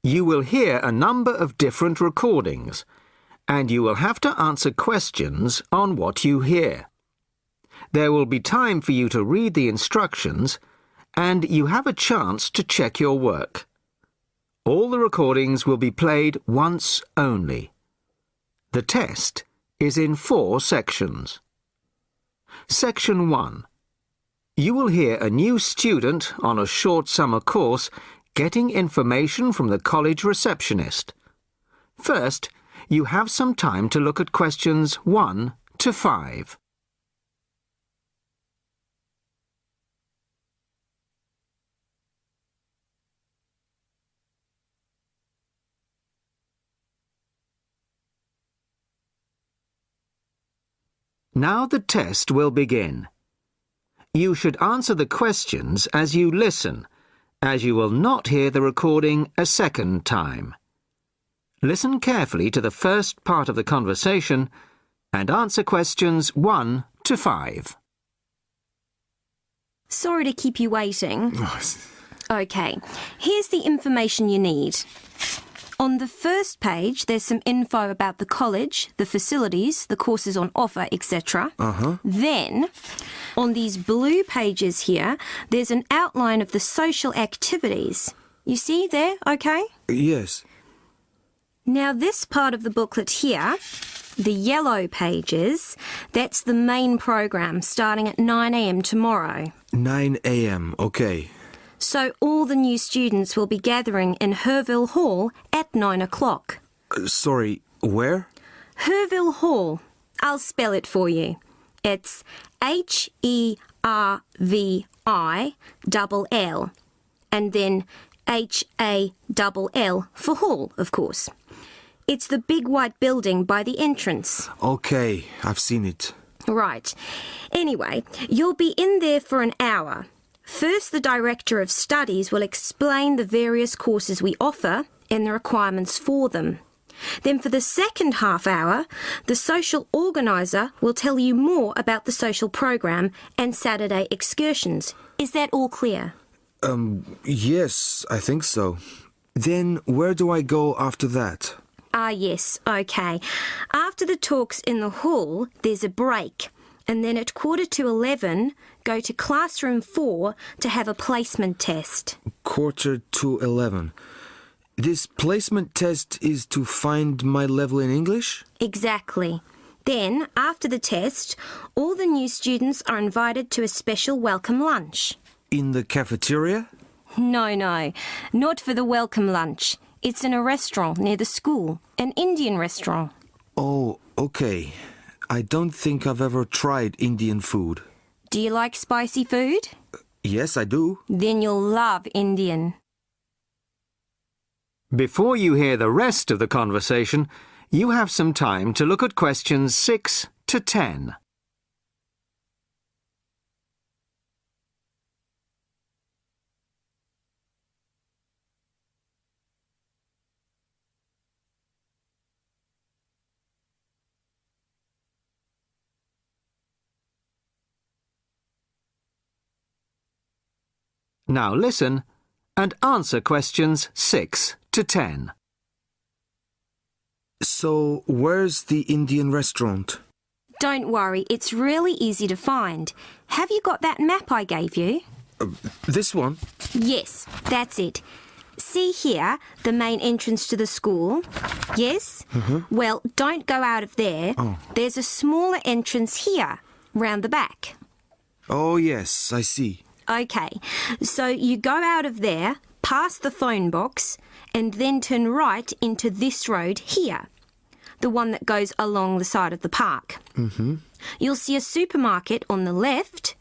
You will hear a number of different recordings, and you will have to answer questions on what you hear. There will be time for you to read the instructions, and you have a chance to check your work. All the recordings will be played once only. The test is in 4 sections. Section 1. You will hear a new student on a short summer course getting information from the college receptionist. First, you have some time to look at questions 1 to 5. Now the test will begin. You should answer the questions as you listen, as you will not hear the recording a second time. Listen carefully to the first part of the conversation and answer questions 1 to 5. Sorry to keep you waiting. OK, here's the information you need. On the first page, there's some info about the college, the facilities, the courses on offer, etc. Then, on these blue pages here, there's an outline of the social activities. You see there, OK? Yes. Now, this part of the booklet here, the yellow pages, that's the main program starting at 9 a.m. tomorrow. 9 a.m., OK. So all the new students will be gathering in Herville Hall at 9 o'clock. Sorry, where? Herville Hall. I'll spell it for you. It's Hervill, and then Hall for hall, of course. It's the big white building by the entrance. OK, I've seen it. Right. Anyway, you'll be in there for an hour. First, the Director of Studies will explain the various courses we offer and the requirements for them. Then for the second half hour, the social organiser will tell you more about the social program and Saturday excursions. Is that all clear? Yes, I think so. Then where do I go after that? Yes, OK. After the talks in the hall, there's a break. And then at 11:15, go to classroom 4 to have a placement test. 11:45. This placement test is to find my level in English? Exactly. Then, after the test, all the new students are invited to a special welcome lunch. In the cafeteria? No, not for the welcome lunch. It's in a restaurant near the school, an Indian restaurant. Oh, OK. I don't think I've ever tried Indian food. Do you like spicy food? Yes, I do. Then you'll love Indian. Before you hear the rest of the conversation, you have some time to look at questions 6 to 10. Now listen and answer questions 6 to 10. So, where's the Indian restaurant? Don't worry, it's really easy to find. Have you got that map I gave you? This one? Yes, that's it. See here, the main entrance to the school? Yes? Well, don't go out of there. There's a smaller entrance here, round the back. Oh, yes, I see. OK, so you go out of there, past the phone box, and then turn right into this road here, the one that goes along the side of the park. You'll see a supermarket on the left,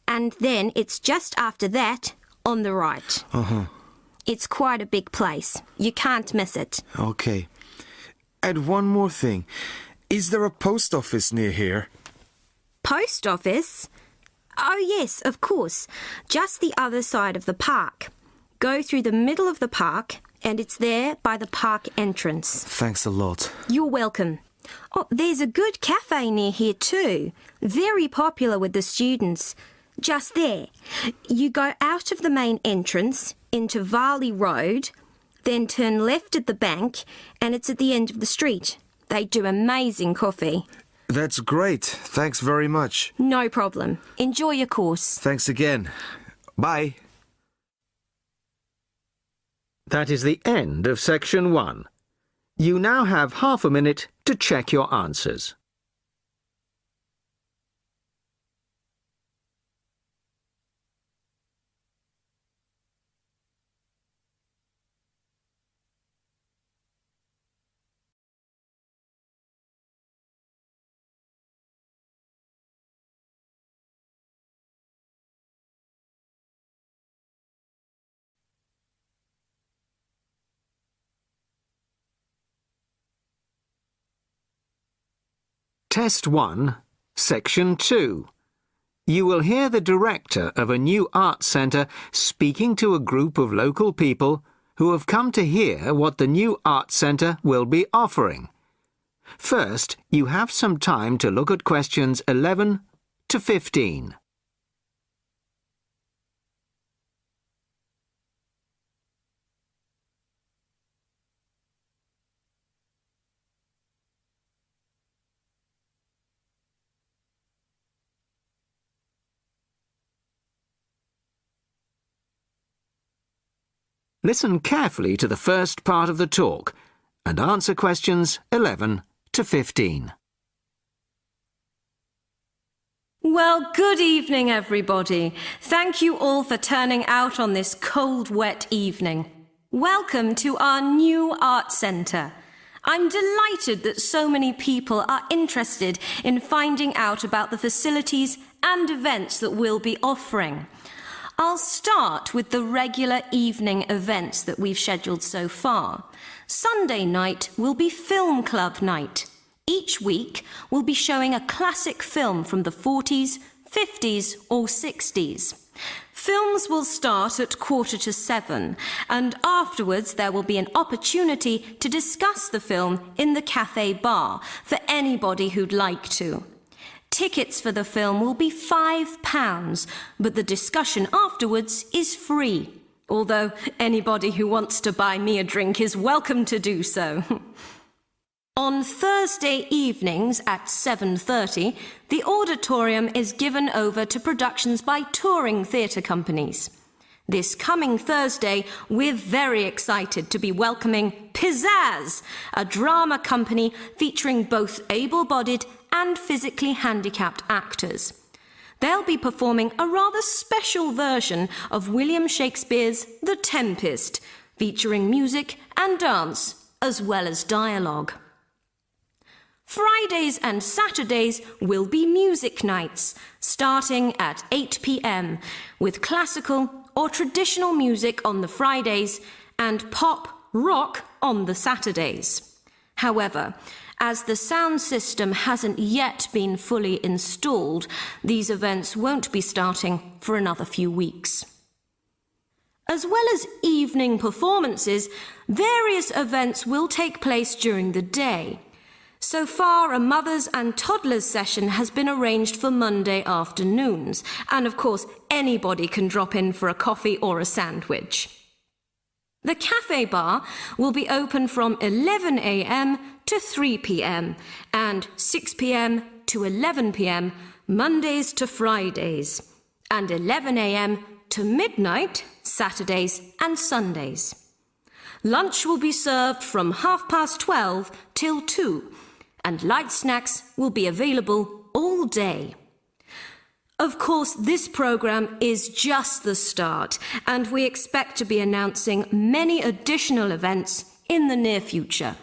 and then it's just after that on the right. It's quite a big place. You can't miss it. OK. And one more thing. Is there a post office near here? Post office? Oh, yes, of course. Just the other side of the park. Go through the middle of the park, and it's there by the park entrance. Thanks a lot. You're welcome. Oh, there's a good cafe near here too. Very popular with the students. Just there. You go out of the main entrance into Varley Road, Then turn left at the bank and it's at the end of the street. They do amazing coffee. That's great. Thanks very much. No problem. Enjoy your course. Thanks again. Bye. That is the end of section 1. You now have half a minute to check your answers. Test 1, Section 2. You will hear the director of a new art centre speaking to a group of local people who have come to hear what the new art centre will be offering. First, you have some time to look at questions 11 to 15. Listen carefully to the first part of the talk and answer questions 11 to 15. Well, good evening, everybody. Thank you all for turning out on this cold, wet evening. Welcome to our new art centre. I'm delighted that so many people are interested in finding out about the facilities and events that we'll be offering. I'll start with the regular evening events that we've scheduled so far. Sunday night will be film club night. Each week we'll be showing a classic film from the 40s, 50s or 60s. Films will start at 6:45 and afterwards there will be an opportunity to discuss the film in the cafe bar for anybody who'd like to. Tickets for the film will be £5, but the discussion afterwards is free, although anybody who wants to buy me a drink is welcome to do so. On Thursday evenings at 7:30, the auditorium is given over to productions by touring theatre companies. This coming Thursday, we're very excited to be welcoming Pizzazz, a drama company featuring both able-bodied and physically handicapped actors. They'll be performing a rather special version of William Shakespeare's The Tempest, featuring music and dance, as well as dialogue. Fridays and Saturdays will be music nights, starting at 8 p.m, with classical or traditional music on the Fridays and pop rock on the Saturdays. However, as the sound system hasn't yet been fully installed, these events won't be starting for another few weeks. As well as evening performances, various events will take place during the day. So far, a mothers and toddlers session has been arranged for Monday afternoons, and of course, anybody can drop in for a coffee or a sandwich. The cafe bar will be open from 11 a.m. to 3 p.m. and 6 p.m. to 11 p.m. Mondays to Fridays, and 11 a.m. to midnight Saturdays and Sundays. Lunch will be served from 12:30 till 2, and light snacks will be available all day. Of course, this programme is just the start, and we expect to be announcing many additional events in the near future.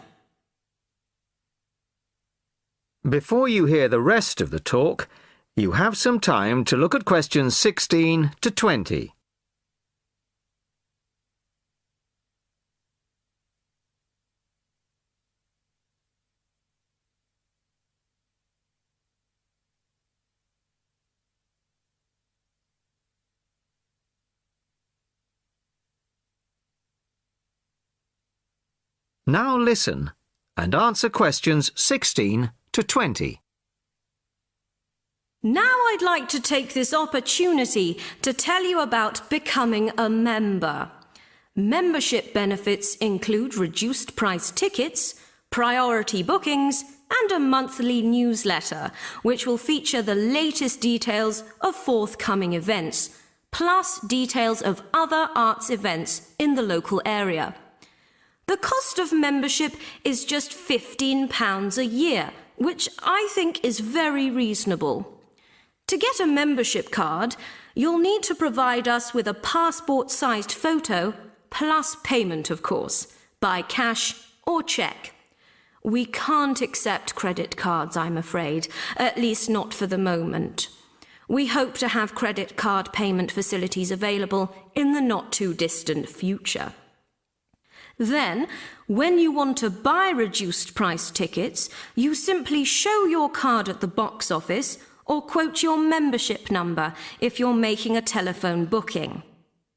Before you hear the rest of the talk, you have some time to look at questions 16 to 20. Now listen and answer questions 16 to 20. Now I'd like to take this opportunity to tell you about becoming a member. Membership benefits include reduced price tickets, priority bookings, and a monthly newsletter, which will feature the latest details of forthcoming events, plus details of other arts events in the local area. The cost of membership is just £15 a year, which I think is very reasonable. To get a membership card, you'll need to provide us with a passport-sized photo, plus payment, of course, by cash or cheque. We can't accept credit cards, I'm afraid, at least not for the moment. We hope to have credit card payment facilities available in the not-too-distant future. Then, when you want to buy reduced-price tickets, you simply show your card at the box office or quote your membership number if you're making a telephone booking.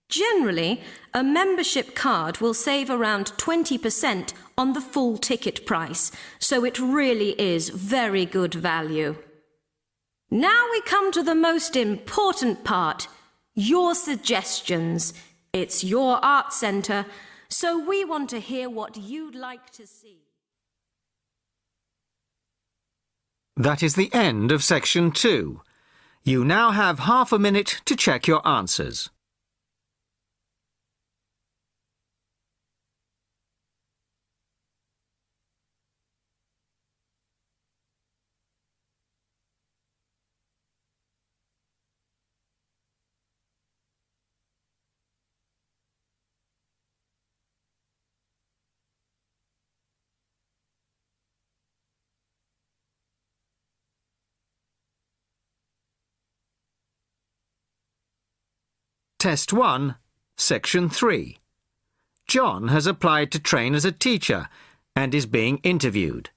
Generally, a membership card will save around 20% on the full ticket price, so it really is very good value. Now we come to the most important part, your suggestions. It's your art centre, so we want to hear what you'd like to see. That is the end of section 2. You now have half a minute to check your answers. Test 1, Section 3. John has applied to train as a teacher and is being interviewed.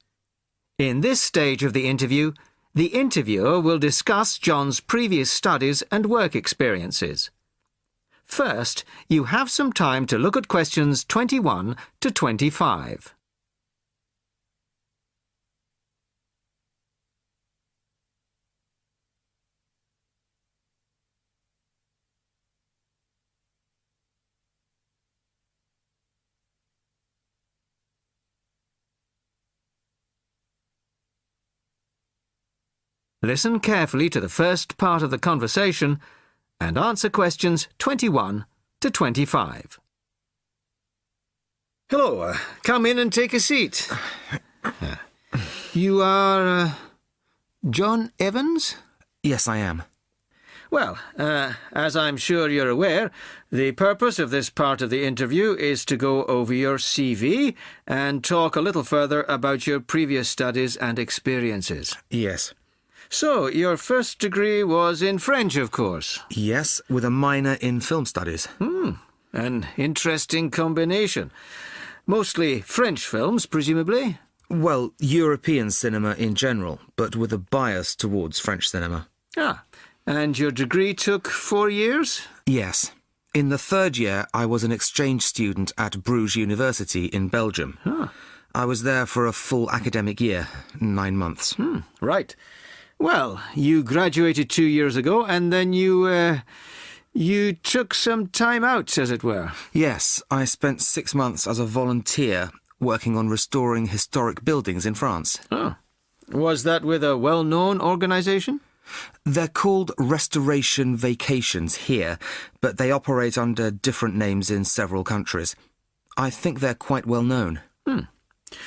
In this stage of the interviewer will discuss John's previous studies and work experiences. First, you have some time to look at questions 21 to 25. Listen carefully to the first part of the conversation and answer questions 21 to 25. Hello, come in and take a seat. You are John Evans? Yes, I am. Well, as I'm sure you're aware, the purpose of this part of the interview is to go over your CV and talk a little further about your previous studies and experiences. Yes. So, your first degree was in French, of course. Yes, with a minor in film studies. An interesting combination. Mostly French films, presumably? Well, European cinema in general, but with a bias towards French cinema. Ah, and your degree took 4 years? Yes. In the third year, I was an exchange student at Bruges University in Belgium. I was there for a full academic year, 9 months. Right. Well, you graduated 2 years ago, and then you took some time out, as it were. Yes, I spent 6 months as a volunteer working on restoring historic buildings in France. Oh. Was that with a well-known organisation? They're called Restoration Vacations here, but they operate under different names in several countries. I think they're quite well known.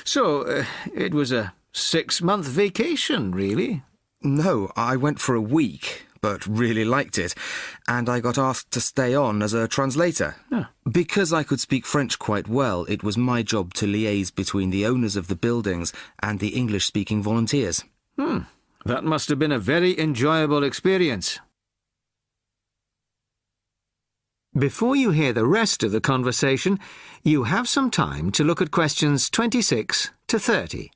So, it was a 6-month vacation, really? No, I went for a week, but really liked it, and I got asked to stay on as a translator. Because I could speak French quite well, it was my job to liaise between the owners of the buildings and the English-speaking volunteers. That must have been a very enjoyable experience. Before you hear the rest of the conversation, you have some time to look at questions 26 to 30.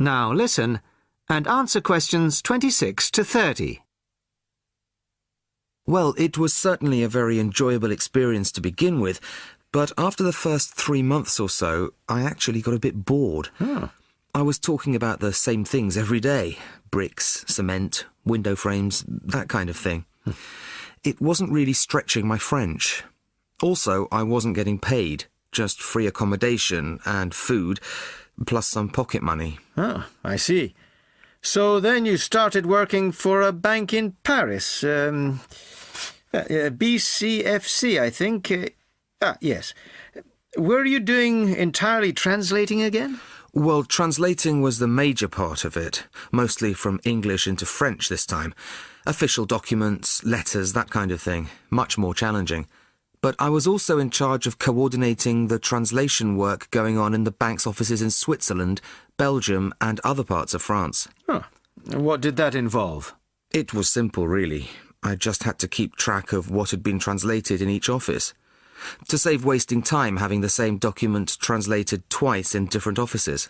Now listen and answer questions 26 to 30. Well, it was certainly a very enjoyable experience to begin with, but after the first 3 months or so, I actually got a bit bored. Oh. I was talking about the same things every day. Bricks, cement, window frames, that kind of thing. It wasn't really stretching my French. Also, I wasn't getting paid, just free accommodation and food, plus some pocket money. Oh, I see. So then you started working for a bank in Paris. BCFC, I think. Yes. Were you doing entirely translating again? Well, translating was the major part of it, mostly from English into French this time. Official documents, letters, that kind of thing. Much more challenging. But I was also in charge of coordinating the translation work going on in the bank's offices in Switzerland, Belgium, and other parts of France. Huh. What did that involve? It was simple, really. I just had to keep track of what had been translated in each office. To save wasting time having the same document translated twice in different offices.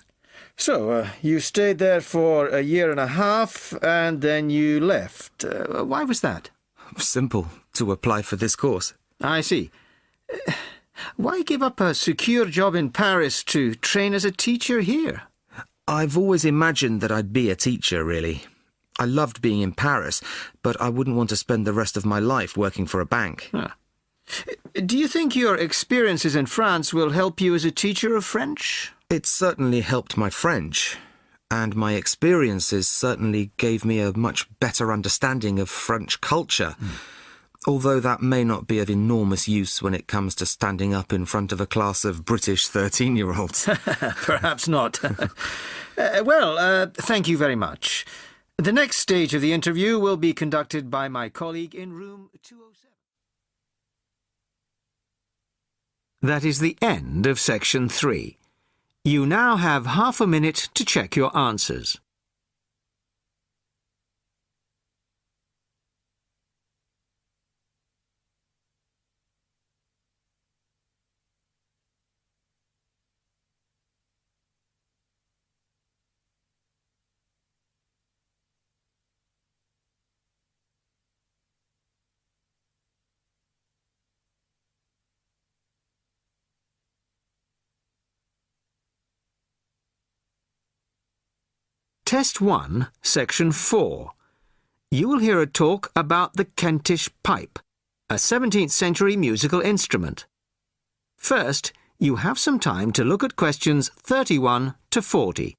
So, you stayed there for a year and a half, and then you left. Why was that? Simple. To apply for this course. I see. Why give up a secure job in Paris to train as a teacher here? I've always imagined that I'd be a teacher, really. I loved being in Paris, but I wouldn't want to spend the rest of my life working for a bank. Ah. Do you think your experiences in France will help you as a teacher of French? It certainly helped my French, and my experiences certainly gave me a much better understanding of French culture, although that may not be of enormous use when it comes to standing up in front of a class of British 13-year-olds. Perhaps not. Thank you very much. The next stage of the interview will be conducted by my colleague in room 207. That is the end of section 3. You now have half a minute to check your answers. Test 1, Section 4. You will hear a talk about the Kentish pipe, a 17th century musical instrument. First, you have some time to look at questions 31 to 40.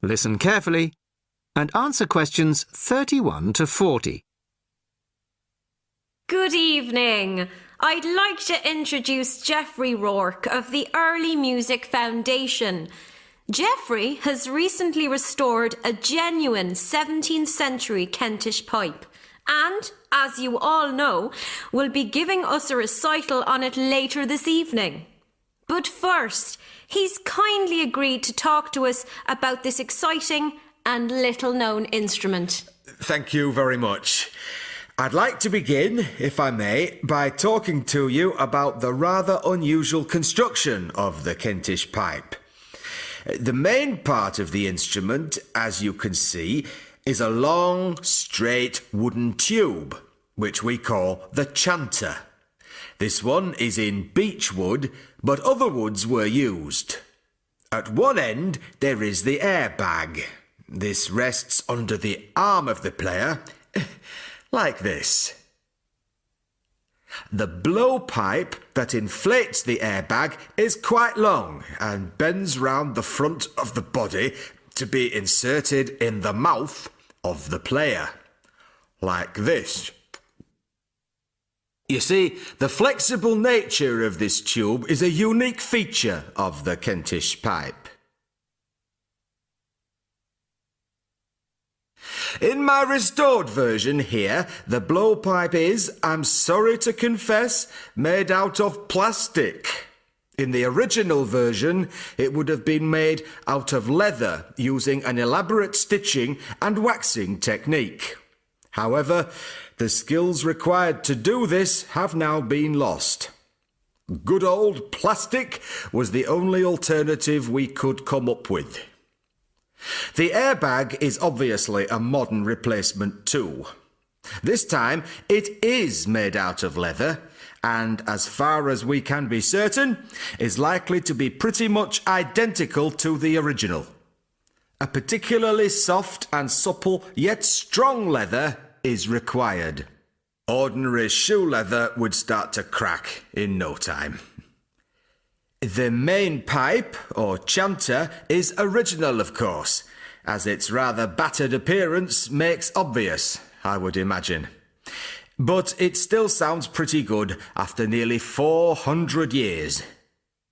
Listen carefully and answer questions 31 to 40. Good evening. I'd like to introduce Geoffrey Rourke of the Early Music Foundation. Geoffrey has recently restored a genuine 17th century Kentish pipe and, as you all know, will be giving us a recital on it later this evening. But first, he's kindly agreed to talk to us about this exciting and little-known instrument. Thank you very much. I'd like to begin, if I may, by talking to you about the rather unusual construction of the Kentish pipe. The main part of the instrument, as you can see, is a long, straight wooden tube, which we call the chanter. This one is in beech wood, but other woods were used. At one end there is the airbag. This rests under the arm of the player, like this. The blowpipe that inflates the airbag is quite long and bends round the front of the body to be inserted in the mouth of the player, like this. You see, the flexible nature of this tube is a unique feature of the Kentish pipe. In my restored version here, the blowpipe is, I'm sorry to confess, made out of plastic. In the original version, it would have been made out of leather using an elaborate stitching and waxing technique. However, the skills required to do this have now been lost. Good old plastic was the only alternative we could come up with. The airbag is obviously a modern replacement too. This time it is made out of leather, and as far as we can be certain, is likely to be pretty much identical to the original. A particularly soft and supple yet strong leather is required. Ordinary shoe leather would start to crack in no time. The main pipe, or chanter, is original, of course, as its rather battered appearance makes obvious, I would imagine. But it still sounds pretty good after nearly 400 years.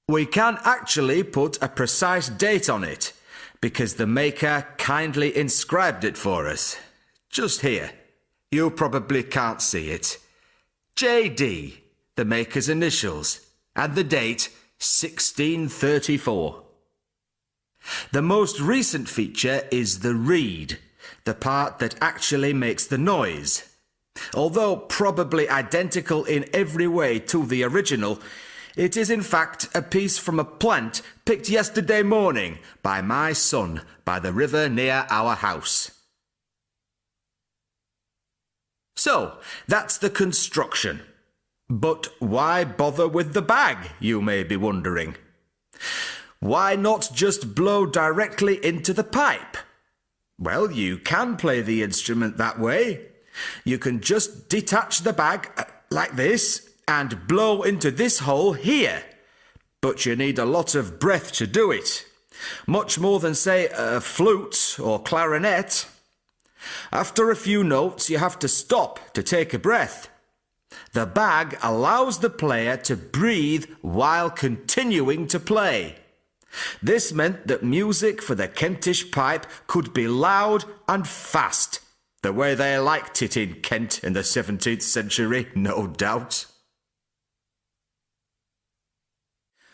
We can't actually put a precise date on it, because the maker kindly inscribed it for us. Just here. You probably can't see it. JD, the maker's initials, and the date 1634. The most recent feature is the reed, the part that actually makes the noise. Although probably identical in every way to the original, it is in fact a piece from a plant picked yesterday morning by my son by the river near our house. So, that's the construction. But why bother with the bag, you may be wondering? Why not just blow directly into the pipe? Well, you can play the instrument that way. You can just detach the bag like this and blow into this hole here. But you need a lot of breath to do it. Much more than, say, a flute or clarinet. After a few notes, you have to stop to take a breath. The bag allows the player to breathe while continuing to play. This meant that music for the Kentish pipe could be loud and fast, the way they liked it in Kent in the 17th century, no doubt.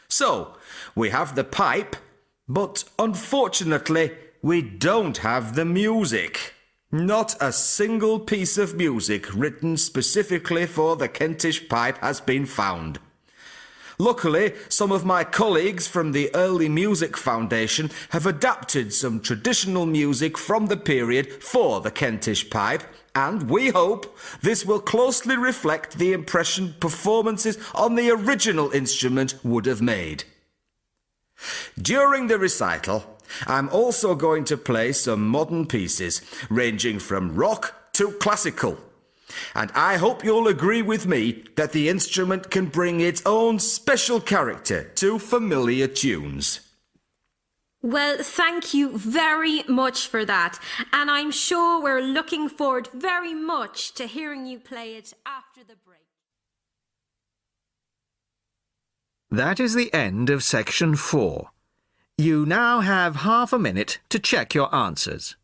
So, we have the pipe, but unfortunately, we don't have the music. Not a single piece of music written specifically for the Kentish pipe has been found. Luckily, some of my colleagues from the Early Music Foundation have adapted some traditional music from the period for the Kentish pipe, and we hope this will closely reflect the impression performances on the original instrument would have made. During the recital, I'm also going to play some modern pieces, ranging from rock to classical. And I hope you'll agree with me that the instrument can bring its own special character to familiar tunes. Well, thank you very much for that. And I'm sure we're looking forward very much to hearing you play it after the break. That is the end of section 4. You now have half a minute to check your answers.